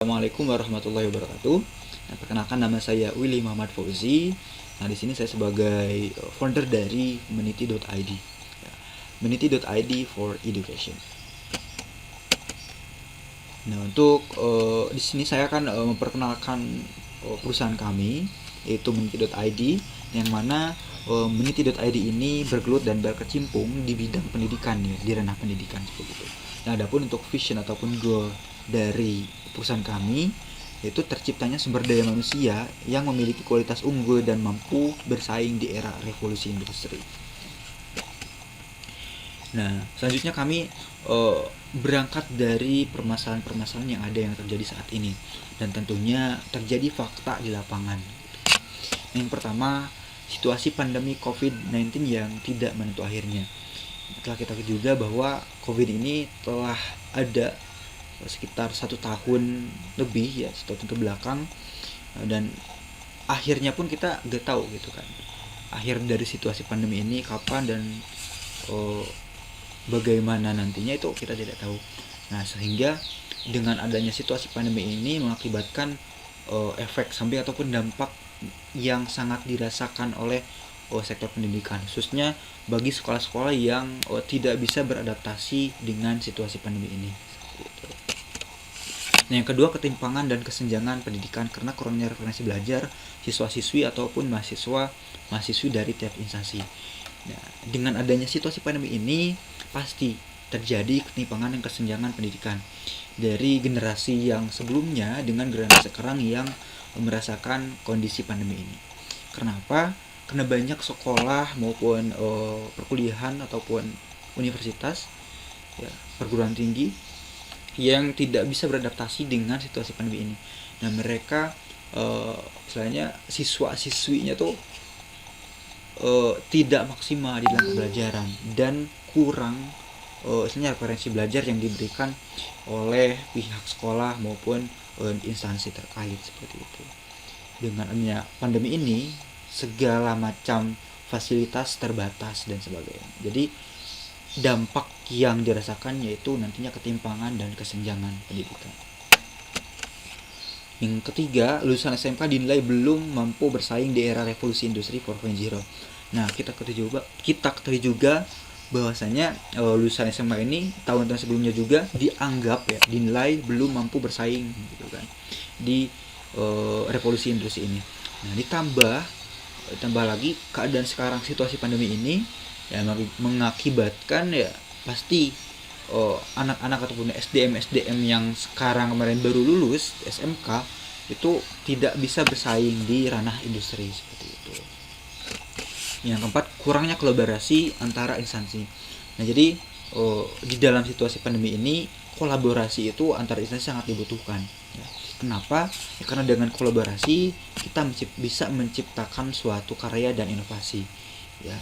Assalamualaikum warahmatullahi wabarakatuh. Nah, perkenalkan nama saya Willy Muhammad Fauzi. Nah, di sini saya sebagai founder dari Meniti.id. Ya, Meniti.id for Education. Nah, untuk di sini saya akan memperkenalkan perusahaan kami, yaitu Meniti.id, yang mana Meniti.id ini bergelut dan berkecimpung di bidang pendidikan, ya, di ranah pendidikan seperti itu. Nah, adapun untuk vision ataupun goal dari perusahaan kami yaitu terciptanya sumber daya manusia yang memiliki kualitas unggul dan mampu bersaing di era revolusi industri. Nah, selanjutnya kami berangkat dari permasalahan-permasalahan yang ada yang terjadi saat ini, dan tentunya terjadi fakta di lapangan. Yang pertama, situasi pandemi COVID-19 yang tidak menentu akhirnya. Telah kita juga bahwa COVID ini telah ada sekitar 1 tahun lebih, ya, 1 tahun ke belakang, dan akhirnya pun kita gak tahu gitu kan, akhir dari situasi pandemi ini kapan dan bagaimana nantinya itu kita tidak tahu. Nah, sehingga dengan adanya situasi pandemi ini mengakibatkan efek samping ataupun dampak yang sangat dirasakan oleh sektor pendidikan, khususnya bagi sekolah-sekolah yang tidak bisa beradaptasi dengan situasi pandemi ini. Nah, yang kedua, ketimpangan dan kesenjangan pendidikan karena kurangnya referensi belajar siswa-siswi ataupun mahasiswa-mahasiswi dari tiap instansi. Nah, dengan adanya situasi pandemi ini pasti terjadi ketimpangan dan kesenjangan pendidikan dari generasi yang sebelumnya dengan generasi sekarang yang merasakan kondisi pandemi ini. Kenapa? Karena banyak sekolah maupun perkuliahan ataupun universitas, ya, perguruan tinggi yang tidak bisa beradaptasi dengan situasi pandemi ini. Nah, mereka istilahnya siswa-siswinya tuh tidak maksimal di dalam pembelajaran dan kurang istilahnya referensi belajar yang diberikan oleh pihak sekolah maupun instansi terkait seperti itu. Dengan adanya pandemi ini, segala macam fasilitas terbatas dan sebagainya. Jadi dampak yang dirasakan yaitu nantinya ketimpangan dan kesenjangan pendidikan. Yang ketiga, lulusan SMK dinilai belum mampu bersaing di era revolusi industri 4.0. Nah, kita ketahui juga bahwasanya lulusan SMK ini tahun-tahun sebelumnya juga dianggap, ya, dinilai belum mampu bersaing gitu kan di revolusi industri ini. Nah, ditambah lagi keadaan sekarang, situasi pandemi ini, ya, mengakibatkan, ya, pasti anak-anak ataupun SDM yang sekarang kemarin baru lulus SMK itu tidak bisa bersaing di ranah industri seperti itu. Yang keempat, kurangnya kolaborasi antara instansi. Nah, jadi di dalam situasi pandemi ini kolaborasi itu antar instansi sangat dibutuhkan, ya. Kenapa? Ya, karena dengan kolaborasi kita bisa menciptakan suatu karya dan inovasi, ya.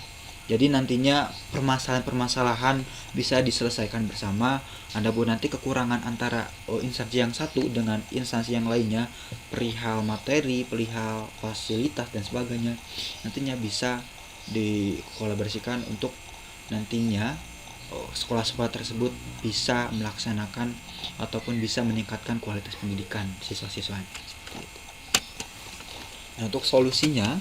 Jadi nantinya permasalahan-permasalahan bisa diselesaikan bersama. Adapun nanti kekurangan antara instansi yang satu dengan instansi yang lainnya, perihal materi, perihal fasilitas dan sebagainya, nantinya bisa dikolaborasikan untuk nantinya sekolah-sekolah tersebut bisa melaksanakan ataupun bisa meningkatkan kualitas pendidikan siswa-siswanya. Nah, untuk solusinya,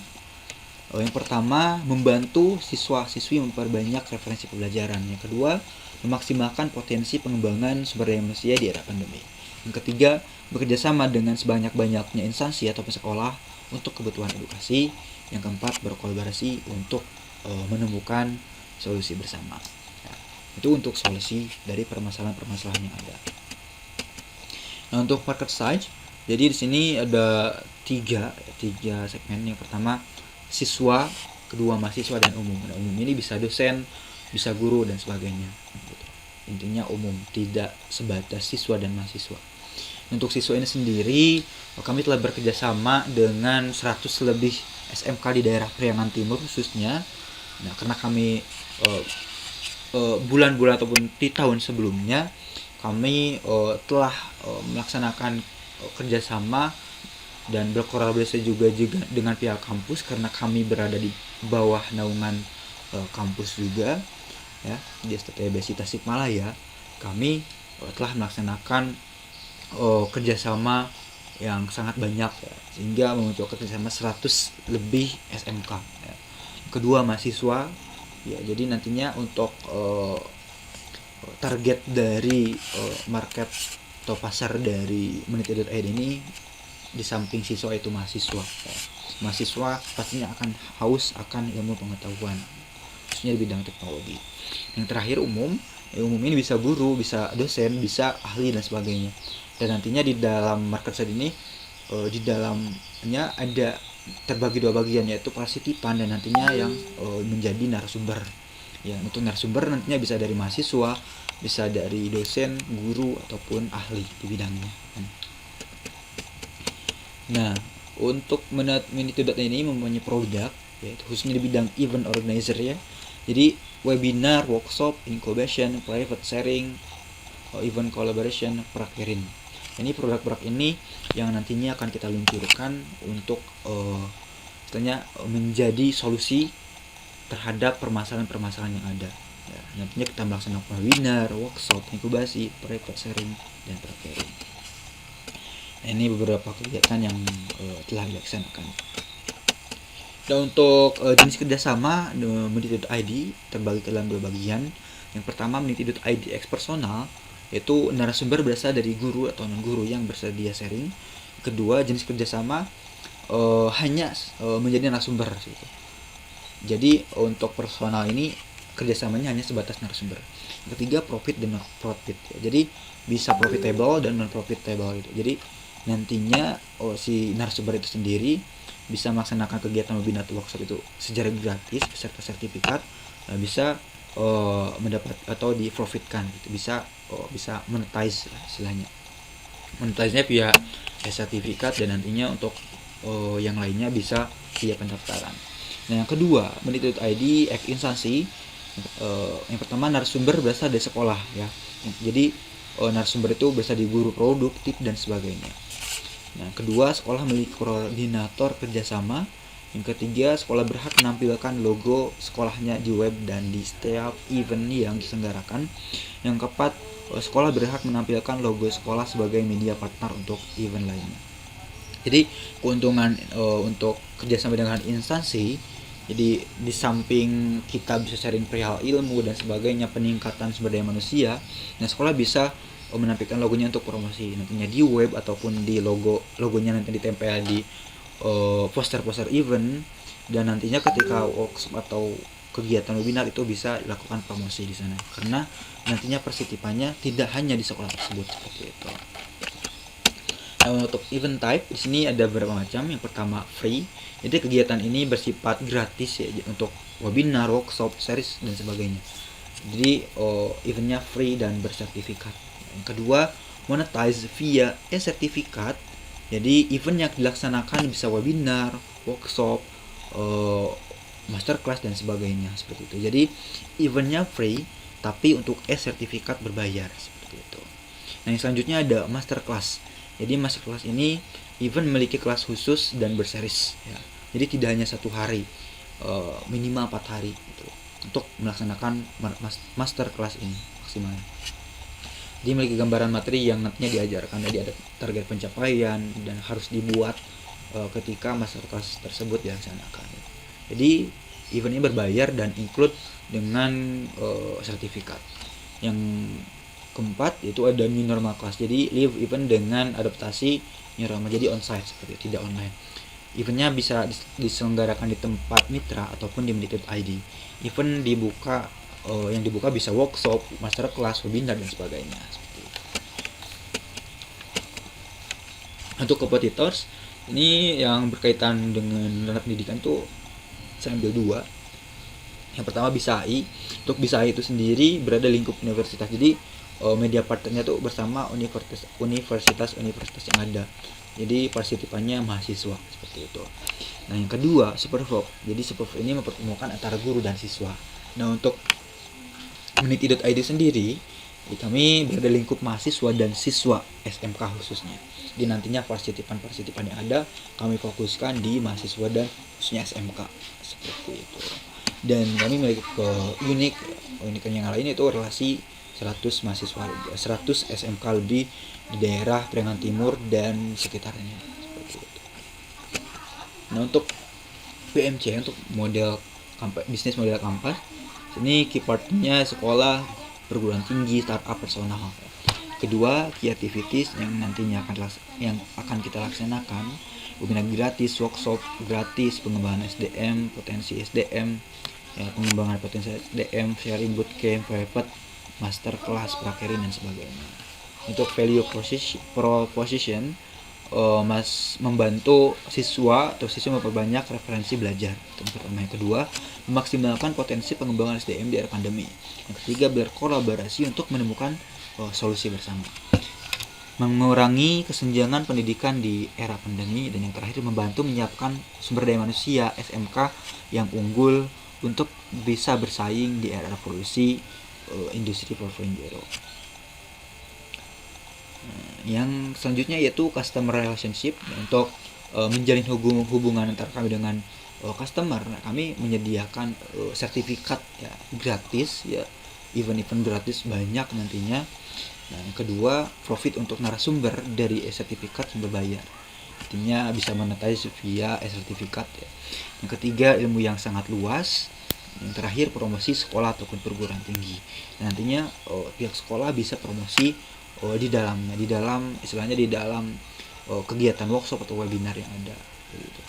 yang pertama, membantu siswa-siswi memperbanyak referensi pembelajaran. Yang kedua, memaksimalkan potensi pengembangan sumber daya manusia di era pandemi. Yang ketiga, bekerjasama dengan sebanyak-banyaknya instansi ataupun sekolah untuk kebutuhan edukasi. Yang keempat, berkolaborasi untuk menemukan solusi bersama. Ya, itu untuk solusi dari permasalahan-permasalahan yang ada. Nah, untuk market size, jadi di sini ada tiga segmen. Yang pertama, siswa, kedua mahasiswa, dan umum. Nah, umum ini bisa dosen, bisa guru dan sebagainya. Intinya umum, tidak sebatas siswa dan mahasiswa. Untuk siswa ini sendiri, kami telah bekerjasama dengan 100 lebih SMK di daerah Priangan Timur khususnya. Nah, karena kami bulan-bulan ataupun di tahun sebelumnya kami telah melaksanakan kerjasama dan berkolaborasi juga dengan pihak kampus karena kami berada di bawah naungan kampus juga, ya, di STTB Tasikmalaya. Kami telah melaksanakan kerjasama yang sangat banyak ya, sehingga memunculkan kerjasama 100 lebih SMK ya. Kedua, mahasiswa ya, jadi nantinya untuk target dari market atau pasar dari Meniti.id ini di samping siswa itu mahasiswa ya. Mahasiswa pastinya akan haus akan ilmu pengetahuan, khususnya di bidang teknologi. Yang terakhir, umum. Umum ini bisa guru, bisa dosen, bisa ahli dan sebagainya. Dan nantinya di dalam market set ini di dalamnya ada terbagi dua bagian, yaitu kelas titipan dan nantinya yang menjadi narasumber. Ya, untuk narasumber nantinya bisa dari mahasiswa, bisa dari dosen, guru ataupun ahli di bidangnya. Nah, untuk Meniti.id ini mempunyai produk yaitu khususnya di bidang event organizer ya. Jadi webinar, workshop, incubation, private sharing, event collaboration, prakirin. Ini produk-produk ini yang nantinya akan kita luncurkan untuk menjadi solusi terhadap permasalahan-permasalahan yang ada. Ya, nantinya kita melaksanakan webinar, workshop, inkubasi, private sharing, dan prakirin. Nah, ini beberapa kegiatan yang telah dilaksanakan. Dan untuk jenis kerjasama Meniti.id terbagi ke dalam dua bagian. Yang pertama, Meniti.id ekspersonal, yaitu narasumber berasal dari guru atau non guru yang bersedia sharing. Kedua, jenis kerjasama hanya menjadi narasumber gitu. Jadi untuk personal ini kerjasamanya hanya sebatas narasumber. Yang ketiga, profit dan non profit ya. Jadi bisa profitable dan non profitable gitu. Jadi nantinya si narasumber itu sendiri bisa melaksanakan kegiatan webinar atau workshop itu secara gratis beserta sertifikat, bisa mendapat atau diprofitkan gitu, bisa monetize istilahnya. Monetize-nya via sertifikat dan nantinya untuk yang lainnya bisa via pendaftaran. Nah, yang kedua, Meniti.id instansi. Yang pertama, narasumber berasal dari sekolah ya. Jadi narasumber itu berasal dari guru produktif dan sebagainya. Nah, kedua, sekolah memiliki koordinator kerjasama. Yang ketiga, sekolah berhak menampilkan logo sekolahnya di web dan di setiap event yang diselenggarakan. Yang keempat, sekolah berhak menampilkan logo sekolah sebagai media partner untuk event lainnya. Jadi keuntungan untuk kerjasama dengan instansi, jadi di samping kita bisa sharing perihal ilmu dan sebagainya, peningkatan sumber daya manusia, nah sekolah bisa menampilkan logonya untuk promosi nantinya di web ataupun di logonya nanti ditempel di poster-poster event, dan nantinya ketika workshop atau kegiatan webinar itu bisa dilakukan promosi di sana karena nantinya persitipannya tidak hanya di sekolah tersebut seperti itu. Nah, untuk event type di sini ada beberapa macam. Yang pertama, free. Jadi kegiatan ini bersifat gratis ya untuk webinar, workshop, series dan sebagainya. Jadi eventnya free dan bersertifikat. Yang kedua, monetize via sertifikat. Jadi event yang dilaksanakan bisa webinar, workshop, masterclass dan sebagainya seperti itu. Jadi eventnya free tapi untuk sertifikat berbayar seperti itu. Nah, yang selanjutnya ada masterclass. Jadi masterclass ini event memiliki kelas khusus dan berseries ya. Jadi tidak hanya 1 hari, minimal 4 hari gitu, untuk melaksanakan masterclass ini maksimal. Dia memiliki gambaran materi yang nantinya diajarkan, jadi ada target pencapaian dan harus dibuat ketika masterclass tersebut dilaksanakan. Jadi event ini berbayar dan include dengan sertifikat. Yang keempat itu ada new normal class. Jadi live event dengan adaptasi new normal, jadi onsite seperti itu, tidak online. Eventnya bisa diselenggarakan di tempat mitra ataupun di Meniti.id. Event yang dibuka bisa workshop, masterclass, webinar dan sebagainya seperti itu. Untuk competitors ini yang berkaitan dengan ranah pendidikan tuh saya ambil 2. Yang pertama, BISAI. Untuk BISAI itu sendiri berada lingkup universitas. Jadi media partnernya tuh bersama universitas yang ada. Jadi partisipannya mahasiswa seperti itu. Nah, yang kedua, Supervok. Jadi Supervok ini mempertemukan antara guru dan siswa. Nah, untuk Meniti.id sendiri, kami berada lingkup mahasiswa dan siswa SMK khususnya. Di nantinya partisipan yang ada kami fokuskan di mahasiswa dan khususnya SMK seperti itu. Dan kami memiliki keunikan yang lain, itu relasi 100 mahasiswa, 100 SMK lebih di daerah Priangan Timur dan sekitarnya. Seperti itu. Nah, untuk BMC, untuk model bisnis model kampus, ini keywordsnya sekolah, perguruan tinggi, startup, personal. Kedua, key activities yang nantinya akan kita laksanakan, webinar gratis, workshop gratis, pengembangan SDM, potensi SDM, pengembangan potensi SDM, sharing bootcamp, private, master class, prakerin dan sebagainya. Untuk value proposition, membantu siswa memperbanyak referensi belajar. Yang pertama. Yang kedua, memaksimalkan potensi pengembangan SDM di era pandemi. Yang ketiga, berkolaborasi untuk menemukan solusi bersama. Mengurangi kesenjangan pendidikan di era pandemi. Dan yang terakhir, membantu menyiapkan sumber daya manusia SMK yang unggul untuk bisa bersaing di era revolusi industri 4.0. Yang selanjutnya yaitu customer relationship. Untuk menjalin hubungan antara kami dengan customer, kami menyediakan sertifikat ya gratis, ya event gratis banyak nantinya. Nah, yang kedua, profit untuk narasumber dari sertifikat yang berbayar, artinya bisa monetize via sertifikat ya. Yang ketiga, ilmu yang sangat luas. Yang terakhir, promosi sekolah ataupun perguruan tinggi. Dan nantinya pihak sekolah bisa promosi di dalam kegiatan workshop atau webinar yang ada gitu.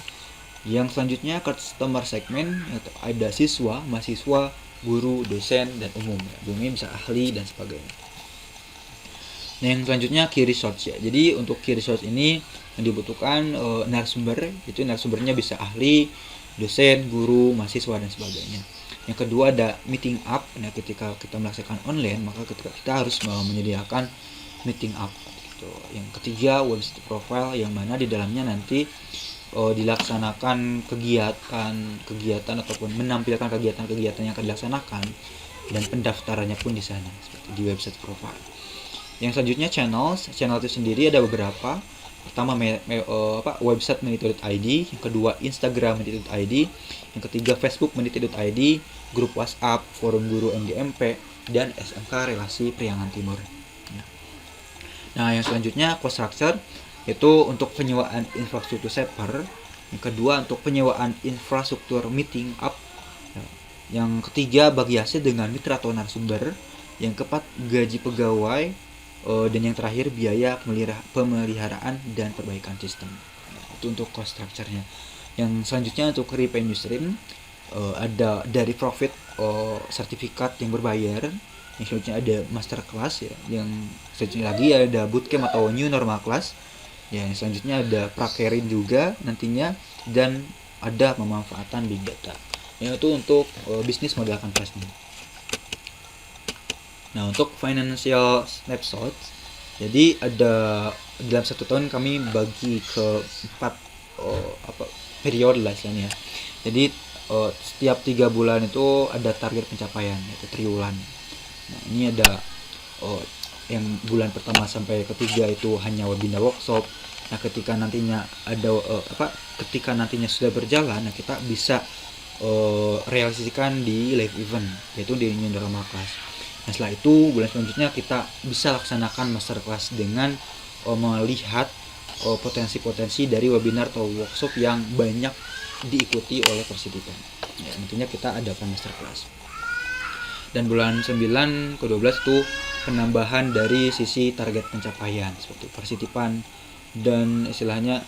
Yang selanjutnya, customer segment, yaitu ada siswa, mahasiswa, guru, dosen, dan umum ya. Umumnya bisa ahli dan sebagainya. Nah, yang selanjutnya key resource ya. Jadi untuk key resource ini yang dibutuhkan narasumber, itu narasumbernya bisa ahli, dosen, guru, mahasiswa dan sebagainya. Yang kedua ada meeting up. Nah, ketika kita melaksanakan online, maka kita harus menyediakan meeting up gitu. Yang ketiga, website profile, yang mana di dalamnya nanti dilaksanakan kegiatan ataupun menampilkan kegiatan yang akan dilaksanakan, dan pendaftarannya pun di sana seperti di website profile. Yang selanjutnya channel itu sendiri ada beberapa. Pertama website meniti.id, yang kedua Instagram meniti.id, yang ketiga Facebook meniti.id, grup WhatsApp, forum guru MGMP, dan SMK Relasi Priangan Timur. Nah, yang selanjutnya cost structure, itu untuk penyewaan infrastruktur server, yang kedua untuk penyewaan infrastruktur meeting up, yang ketiga bagi hasil dengan mitra atau narasumber, yang keempat gaji pegawai, dan yang terakhir biaya pemeliharaan dan perbaikan sistem. Itu untuk cost structure-nya. Yang selanjutnya untuk revenue stream, ada dari profit, sertifikat yang berbayar. Yang selanjutnya ada master class ya. Yang selanjutnya lagi ada bootcamp atau new normal class. Yang selanjutnya ada prakerin juga nantinya, dan ada pemanfaatan big data. Itu untuk bisnis model kanvas nih. Nah, untuk financial snapshot, jadi ada dalam 1 tahun kami bagi ke 4 periode lah istilahnya. Jadi setiap 3 bulan itu ada target pencapaian, yaitu triwulan. Nah, ini ada yang bulan pertama sampai ketiga itu hanya webinar workshop. Nah, ketika nantinya sudah berjalan, nah kita bisa realisasikan di live event, yaitu di new normal class. Nah, setelah itu bulan selanjutnya kita bisa laksanakan masterclass dengan melihat potensi-potensi dari webinar atau workshop yang banyak diikuti oleh partisipan. Ya, nantinya kita adakan masterclass. Dan bulan 9 ke 12 itu penambahan dari sisi target pencapaian seperti partisipan dan istilahnya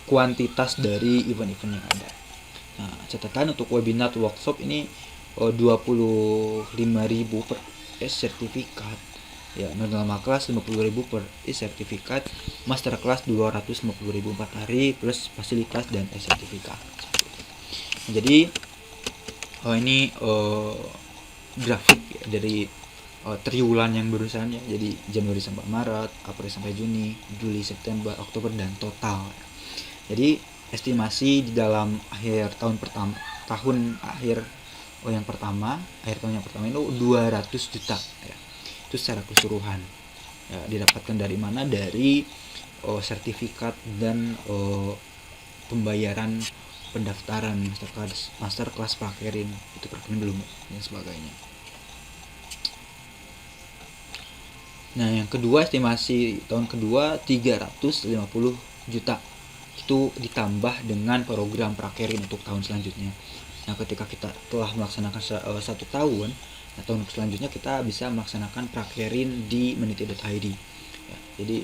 kuantitas dari event-event yang ada. Nah, catatan untuk webinar atau workshop ini 25.000 per sertifikat ya, normal kelas 50.000 per sertifikat, master kelas 250.000 4 hari plus fasilitas dan sertifikat. Jadi ini grafik ya, dari triwulan yang barusan ya. Jadi Januari sampai Maret, April sampai Juni, Juli, September, Oktober, dan total. Jadi estimasi di dalam akhir tahun yang pertama itu 200 juta ya. Itu secara keseluruhan ya, didapatkan dari mana? Dari sertifikat dan pembayaran pendaftaran master kelas prakerin, itu prakerin belum dan sebagainya. Nah, yang kedua, estimasi tahun kedua 350 juta. Itu ditambah dengan program prakerin untuk tahun selanjutnya. Nah, ketika kita telah melaksanakan 1 tahun, nah, tahun selanjutnya kita bisa melaksanakan prakerin di meniti.id. Ya, jadi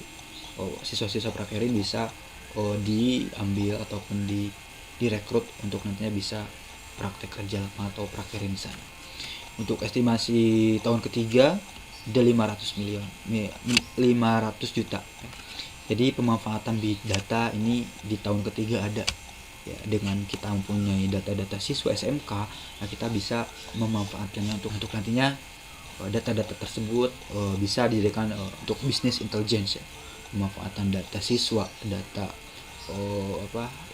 siswa-siswa prakerin bisa diambil ataupun direkrut untuk nantinya bisa praktek kerja atau prakerin di sana. Untuk estimasi tahun ketiga ada 500 juta. Jadi pemanfaatan big data ini di tahun ketiga ada. Ya, dengan kita mempunyai data-data siswa SMK, nah kita bisa memanfaatkannya untuk nantinya data-data tersebut bisa dijadikan untuk bisnis intelligence ya. Pemanfaatan data siswa, data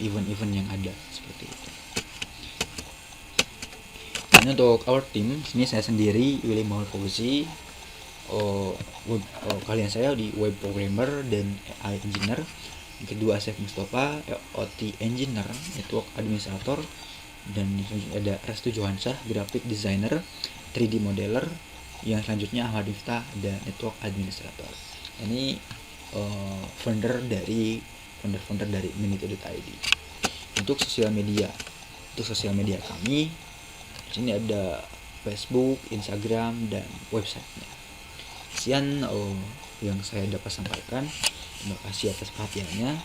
event-event yang ada seperti itu. Ini untuk our team, sini saya sendiri Willy Maul Fauzi, kalian saya di web programmer dan AI engineer. Yang kedua Asef Mustafa, OT engineer, network administrator, dan ada Restu Johansyah, graphic designer, 3D modeler. Yang selanjutnya Ahmad Miftah, ada network administrator. Ini founder dari meniti.id. Untuk sosial media kami di sini ada Facebook, Instagram, dan websitenya. Sekian yang saya dapat sampaikan. Terima kasih atas perhatiannya.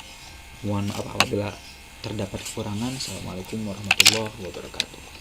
Mohon maaf apabila terdapat kekurangan. Assalamualaikum warahmatullahi wabarakatuh.